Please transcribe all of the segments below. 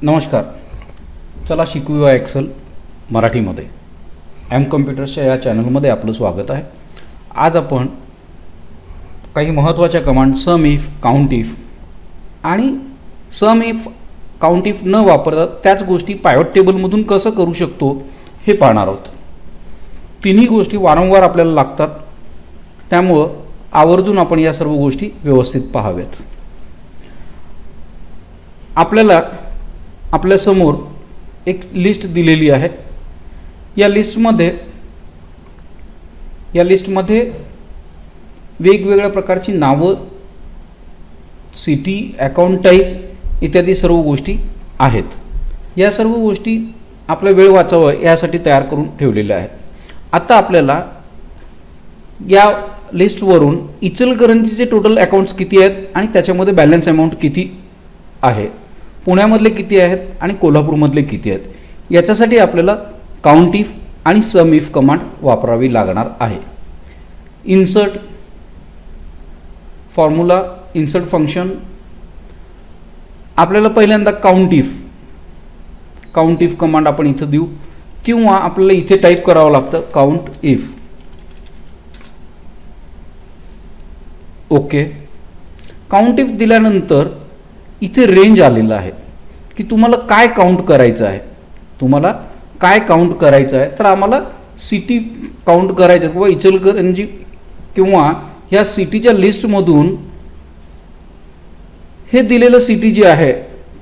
नमस्कार. चला शिकूया एक्सेल मराठीमध्ये. एम कम्प्युटर्सच्या या चॅनलमध्ये आपलं स्वागत आहे. आज आपण काही महत्त्वाच्या command sum if, count if आणि सम इफ, काउंट इफ न वापरता त्याच गोष्टी पायवट टेबलमधून कसं करू शकतो हे पाहणार आहोत. तिन्ही गोष्टी वारंवार आपल्याला लागतात, त्यामुळं आवर्जून आपण या सर्व गोष्टी व्यवस्थित पाहाव्यात. आपल्याला आपल्यासमोर एक लिस्ट दिलेली आहे. या लिस्टमध्ये वेगवेगळ्या प्रकारची नावं, सिटी, अकाउंट टाईप इत्यादी सर्व गोष्टी आहेत. या सर्व गोष्टी आपला वेळ वाचावं यासाठी तयार करून ठेवलेल्या आहेत. आता आपल्याला या लिस्टवरून इचलकरंजीचे टोटल अकाउंट्स किती आहेत आणि त्याच्यामध्ये बॅलन्स अमाऊंट किती आहे, पुण्यामधले किती आहेत आणि कोल्हापूरमधले किती आहेत, याच्यासाठी आपल्याला काउंट इफ आणि सम इफ कमांड वापरावी लागणार आहे. Insert formula, insert function. आपल्याला पहिल्यांदा काउंट इफ कमांड आपण इथं देऊ, किंवा आपल्याला इथे टाईप करावं लागतं count if. Okay. Count if दिल्यानंतर इथे रेंज आलेलं आहे की तुम्हाला काय काउंट करायचं आहे. तर आम्हाला सिटी काउंट करायचं किंवा इचलकरंजी किंवा ह्या सिटीच्या लिस्टमधून हे दिलेलं सिटी जे आहे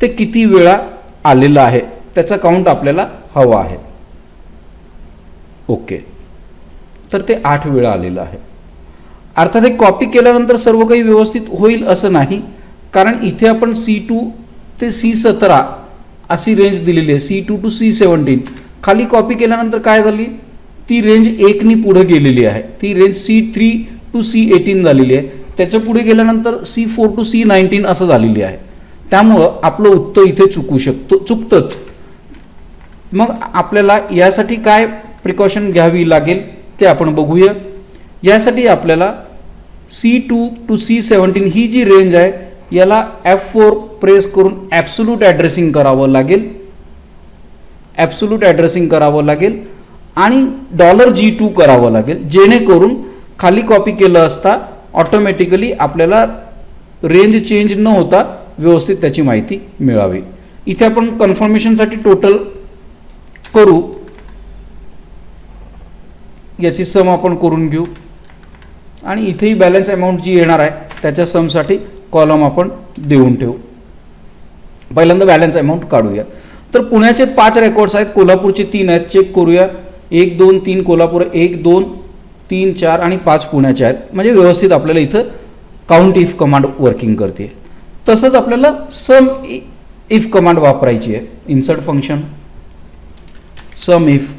ते किती वेळा आलेलं आहे त्याचा काउंट आपल्याला हवा आहे. ओके. तर ते 8 वेळा आलेलं आहे. अर्थात हे कॉपी केल्यानंतर सर्व काही व्यवस्थित होईल असं नाही, कारण इथे आपण C2 ते C17 अशी रेंज दिलेली आहे. C2 to C17 खाली कॉपी केल्यानंतर काय झाली, ती रेंज 1नी पुढे गेलेली आहे. ती रेंज C3 to C18 झालेली आहे. त्याच्या पुढे गेल्यानंतर C4 to C19 असं झालेली आहे. त्यामुळं आपलं उत्तर इथे चुकतंच. मग आपल्याला यासाठी काय प्रिकॉशन घ्यावी लागेल ते आपण बघूया. यासाठी आपल्याला C2 to C17 he G range आहे याला F4 प्रेस करून ॲब्सोल्यूट ॲड्रेसिंग करावं लागेल आणि $G2 करावं लागेल, जेणेकरून खाली कॉपी केलं असता ऑटोमॅटिकली आपल्याला रेंज चेंज न होता व्यवस्थित त्याची माहिती मिळावी. इथे आपण कन्फर्मेशनसाठी टोटल करू, याची सम आपण करून घेऊ आणि इथेही बॅलन्स अमाऊंट जी येणार आहे त्याच्या समसाठी कॉलम आपण देऊन ठेवू. पहिल्यांदा बॅलन्स अमाऊंट काढूया. तर पुण्याचे 5 रेकॉर्ड्स आहेत, कोल्हापूरचे 3 आहेत. चेक करूया. 1 2 3 कोल्हापूर, 1 2 3 4 आणि 5 पुण्याचे आहेत. म्हणजे व्यवस्थित आपल्याला इथं काउंट इफ कमांड वर्किंग करते. तसंच आपल्याला सम इफ कमांड वापरायची आहे. Insert function, sum if.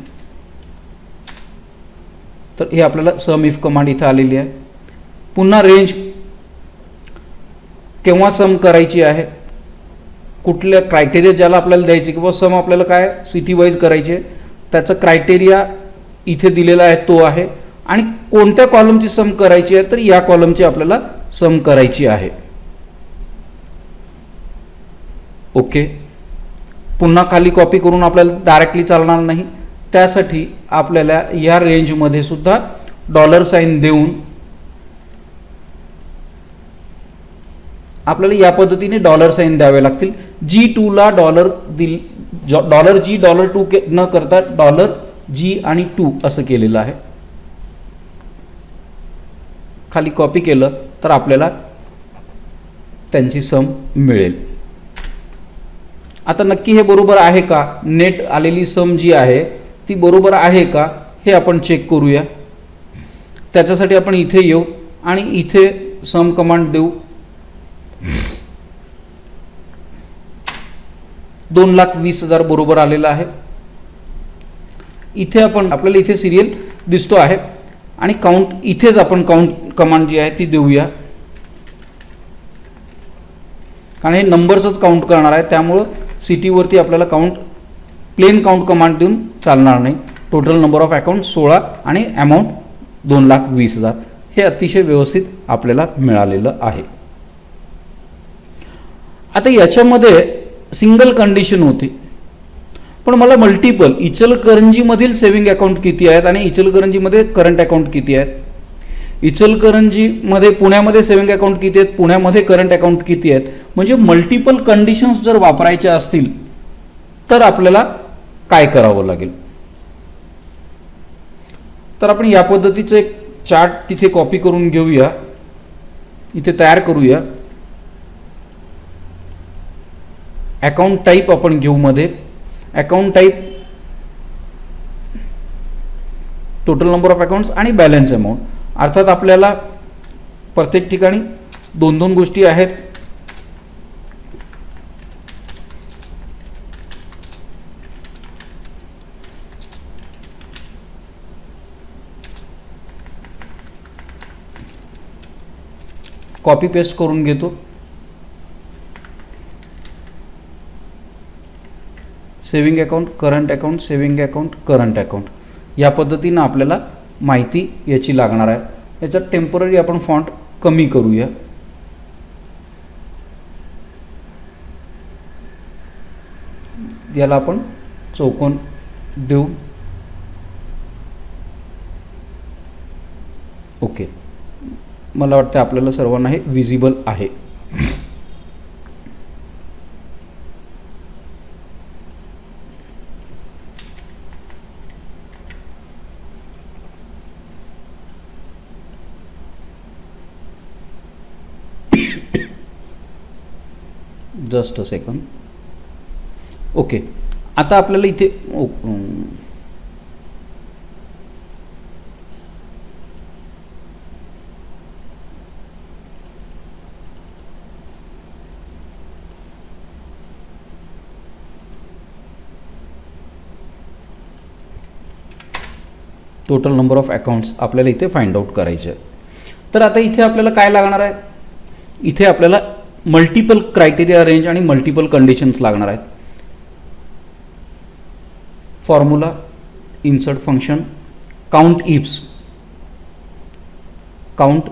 तर हे आपल्याला सम इफ कमांड इथं आलेली आहे. पुन्हा रेंज केव्हा सम करायची आहे, कुठल्या क्रायटेरिया ज्याला आपल्याला द्यायची किंवा सम आपल्याला काय सिटी वाईज करायचे, त्याचा क्रायटेरिया इथे दिलेला आहे तो आहे. आणि कोणत्या कॉलमची सम करायची आहे, तर या कॉलमची आपल्याला सम करायची आहे. ओके. पुन्हा खाली कॉपी करून आपल्याला डायरेक्टली चालणार नाही, त्यासाठी आपल्याला या रेंजमध्ये सुद्धा $साइन देऊन आपल्याला या पद्धतीने $साइन द्यावे लागतील. G2 ला $G $2 न करता $G आणि 2 असं केलेलं आहे. खाली कॉपी केलं तर आपल्याला त्यांची सम मिळेल. आता नक्की हे बरोबर आहे का, नेट आलेली सम जी आहे ती बरोबर आहे का हे आपण चेक करूया. त्याच्यासाठी आपण इथे येऊ आणि इथे सम कमांड देऊ. 2,20,000 बरोबर आलेला आहे. इथे आपल्याला इथे सिरियल दिसतो आहे आणि काउंट इथेच आपण काउंट कमांड जी आहे ती देऊया, कारण हे नंबर्सच काउंट करणार आहे. त्यामुळं सिटीवरती आपल्याला प्लेन काउंट कमांड देऊन चालणार नाही. टोटल नंबर ऑफ अकाउंट 16 आणि अमाऊंट 2,20,000 हे अतिशय व्यवस्थित आपल्याला मिळालेलं आहे. आता याच्यामध्ये सिंगल कंडिशन होती, पण मला मल्टिपल इचलकरंजीमधील सेव्हिंग अकाउंट किती आहेत आणि इचलकरंजीमध्ये करंट अकाउंट किती आहेत, इचलकरंजीमध्ये पुण्यामध्ये सेव्हिंग अकाउंट किती आहेत, पुण्यामध्ये करंट अकाउंट किती आहेत, म्हणजे मल्टिपल कंडिशन्स जर वापरायच्या असतील तर आपल्याला काय करावं लागेल. तर आपण या पद्धतीचं एक चार्ट तिथे कॉपी करून घेऊया, इथे तयार करूया. अकाउंट टाईप आपण घेऊ मध्ये, account type total number of accounts आणि बॅलन्स अमाऊंट. अर्थात आपल्याला प्रत्येक ठिकाणी दोन दोन गोष्टी आहेत. कॉपी पेस्ट करून घेतो. Saving account, current account, saving account, current account, या पद्धतीनं आपल्याला माहिती याची लागणार आहे. याच्यात टेम्पररी आपण फॉन्ट कमी करूया. याला आपण चौकोन देऊ. ओके, मला वाटतं आपल्याला सर्वांना हे विजिबल आहे. Just a second. ओके, आता आपल्याला इथे टोटल नंबर ऑफ अकाउंट्स आपल्याला इथे फाइंड आउट करायचे आहे. तर आता इथे आपल्याला काय लागणार आहे, इथे आपल्याला मल्टिपल क्रायटेरिया रेंज आणि मल्टिपल कंडिशन्स लागणार आहेत. Formula, insert function, count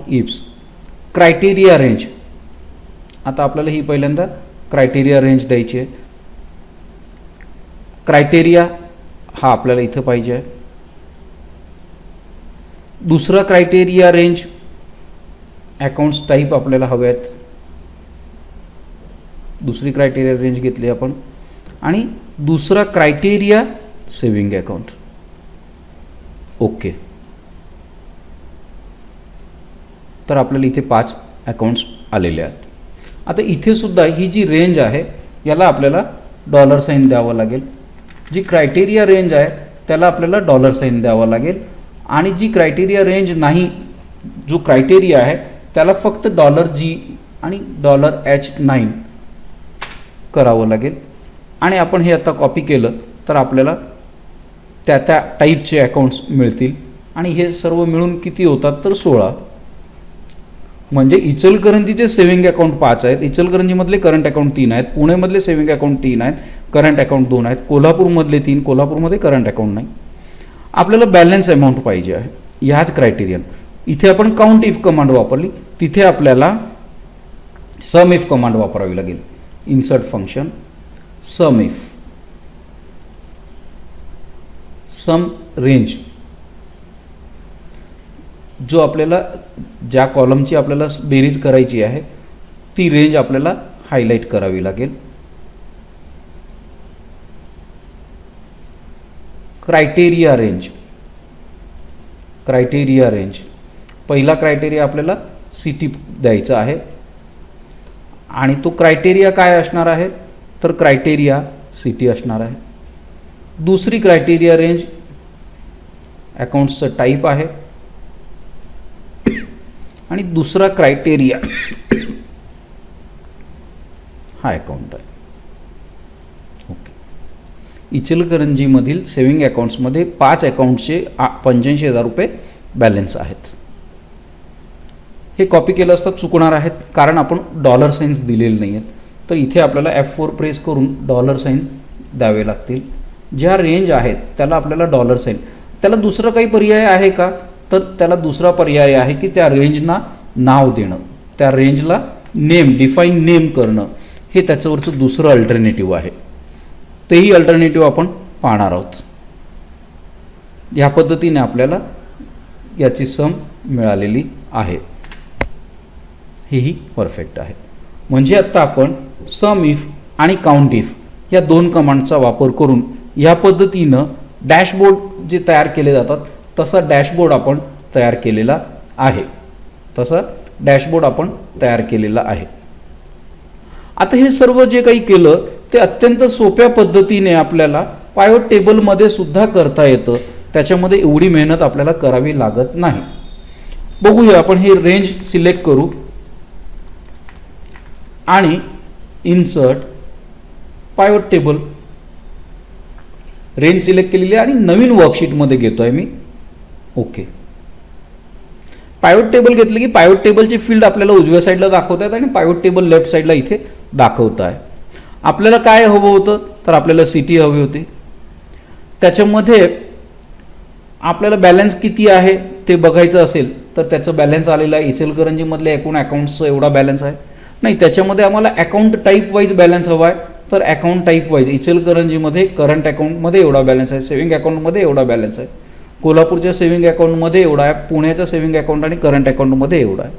ifs, criteria range. आता आपल्याला ही पहिल्यांदा क्रायटेरिया रेंज द्यायची आहे. क्रायटेरिया हा आपल्याला इथं पाहिजे आहे. दुसरा क्रायटेरिया रेंज अकाउंट्स टाईप आपल्याला हवे आहेत. दुसरी क्रायटेरिया रेंज घेतली आपण. आणि दुसरा क्रायटेरिया सेव्हिंग अकाउंट. ओके, तर आपल्याला इथे 5 अकाउंट्स आलेले आहेत. आता इथे सुद्धा ही जी रेंज आहे याला आपल्याला डॉलर साइन द्यावं लागेल. जी क्रायटेरिया रेंज आहे त्याला आपल्याला डॉलर साइन द्यावं लागेल. आणि जी क्रायटेरिया रेंज नाही, जो क्रायटेरिया आहे त्याला फक्त $G आणि $H9 करावं लागेल. आणि आपण हे आता कॉपी केलं तर आपल्याला त्या त्या टाईपचे अकाउंट्स मिळतील. आणि हे सर्व मिळून किती होतात तर 16. म्हणजे इचलकरंजीचे सेव्हिंग अकाउंट 5 आहेत, इचलकरंजीमधले करंट अकाउंट 3 आहेत, पुणेमधले सेव्हिंग अकाउंट 3 आहेत, करंट अकाउंट 2 आहेत, कोल्हापूरमधले 3, कोल्हापूरमध्ये करंट अकाउंट नाही. आपल्याला बॅलन्स अमाऊंट पाहिजे आहे ह्याच क्रायटेरियन. इथे आपण काउंट इफ कमांड वापरली, तिथे आपल्याला सम इफ कमांड वापरावी लागेल. Insert function, sum if, sum range, जो आपल्याला ज्या कॉलमची आपल्याला बेरीज करायची आहे ती रेंज आपल्याला हायलाइट करावी लागेल. क्रायटेरिया रेंज, पहिला क्रायटेरिया आपल्याला सिटी द्यायचा आहे. आणि तो क्रायटेरिया काय असणार आहे तर क्रायटेरिया सिटी असणार आहे. दुसरी क्रायटेरिया रेंज अकाउंट्सचं टाईप आहे. आणि दुसरा क्रायटेरिया हा अकाउंट आहे. ओके, इचलकरंजीमधील सेव्हिंग अकाउंट्समध्ये 5 अकाउंट्सचे 85,000 रुपये बॅलन्स आहेत. हे कॉपी केलं असता चुकणार आहेत कारण आपण डॉलर साइन्स दिलेले नाही आहेत. तर इथे आपल्याला F4 प्रेस करून डॉलर साइन द्यावे लागतील. ज्या रेंज आहेत त्याला आपल्याला डॉलर साइन, त्याला दुसरं काही पर्याय आहे का तर त्याला दुसरा पर्याय आहे की त्या रेंजना नाव देणं, त्या रेंजला नेम, डिफाईन नेम करणं. हे त्याच्यावरचं दुसरं अल्टरनेटिव्ह आहे. तेही अल्टरनेटिव्ह आपण पाहणार आहोत. ह्या पद्धतीने आपल्याला याची सम मिळालेली आहे. हेही परफेक्ट आहे. म्हणजे आता आपण सम इफ आणि काउंट इफ या दोन कमांडचा वापर करून या पद्धतीनं डॅशबोर्ड जे तयार केले जातात तसा डॅशबोर्ड आपण तयार केलेला आहे. आता हे सर्व जे काही केलं ते अत्यंत सोप्या पद्धतीने आपल्याला पायवट टेबलमध्ये सुद्धा करता येतं. त्याच्यामध्ये एवढी मेहनत आपल्याला करावी लागत नाही. बघूया आपण हे रेंज सिलेक्ट करू आणि इन्सर्ट पायवट टेबल रेंज सिलेक्ट केलेली आहे आणि नवीन वर्कशीटमध्ये घेतोय मी. ओके. पायवट टेबल घेतलं की पायवट टेबलचे फील्ड आपल्याला उजव्या साईडला दाखवत आहेत आणि पायवट टेबल लेफ्ट साईडला इथे दाखवत आहे. आपल्याला काय हवं होतं तर आपल्याला सिटी हवी होती. त्याच्यामध्ये आपल्याला बॅलन्स किती आहे ते बघायचं असेल तर त्याचं बॅलन्स आलेलं आहे. इचलकरंजीमधल्या एकूण अकाउंट्सचं एवढा बॅलन्स आहे. नाही, त्याच्यामध्ये आम्हाला अकाउंट टाईप वाईज बॅलन्स हवा आहे तर अकाउंट टाईप वाईज इचलकरंजीमध्ये करंट अकाउंटमध्ये एवढा बॅलन्स आहे, सेव्हिंग अकाउंटमध्ये एवढा बॅलन्स आहे, कोल्हापूरच्या सेव्हिंग अकाउंटमध्ये एवढा आहे, पुण्याच्या सेव्हिंग अकाउंट आणि करंट अकाउंटमध्ये एवढा आहे.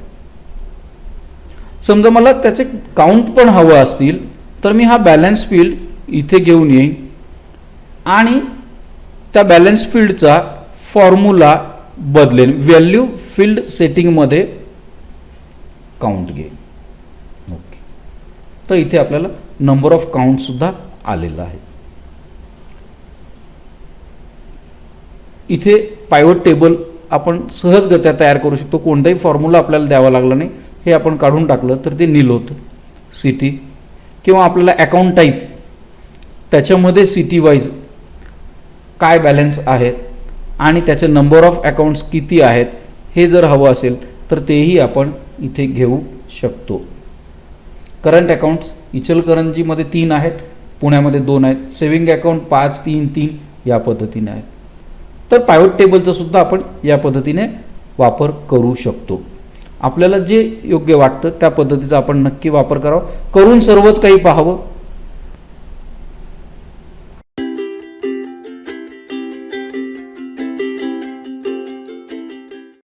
समजा मला त्याचे काउंट पण हवं असतील तर मी हा बॅलन्स फील्ड इथे घेऊन येईन आणि त्या बॅलन्स फील्डचा फॉर्म्युला बदलेन. व्हॅल्यू फील्ड सेटिंगमध्ये काउंट घेईन. ओके. तर इथे आपल्याला नंबर ऑफ काउंट सुद्धा आलेला आहे. इथे पायवट टेबल आपण सहजगत्या तयार करू शकतो. कोणताही फॉर्म्युला आपल्याला द्यावा लागला नाही. हे आपण काढून टाकलं तर ते नील होतं. सिटी किंवा आपल्याला अकाउंट टाईप त्याच्यामध्ये सिटी वाईज काय बॅलन्स आहे आणि त्याचे नंबर ऑफ अकाउंट्स किती आहेत हे जर हवं असेल तर तेही आपण इथे घेऊ शकतो. करंट अकाउंट्स इचलकरंजीमध्ये 3 आहेत, पुण्यामध्ये 2 आहेत, सेव्हिंग अकाउंट 5, 3, 3 या पद्धतीने आहेत. तर पायवट टेबलचा सुद्धा आपण या पद्धतीने वापर करू शकतो. आपल्याला जे योग्य वाटतं त्या पद्धतीचा आपण नक्की वापर करावा. करून सर्वच काही पाहावं.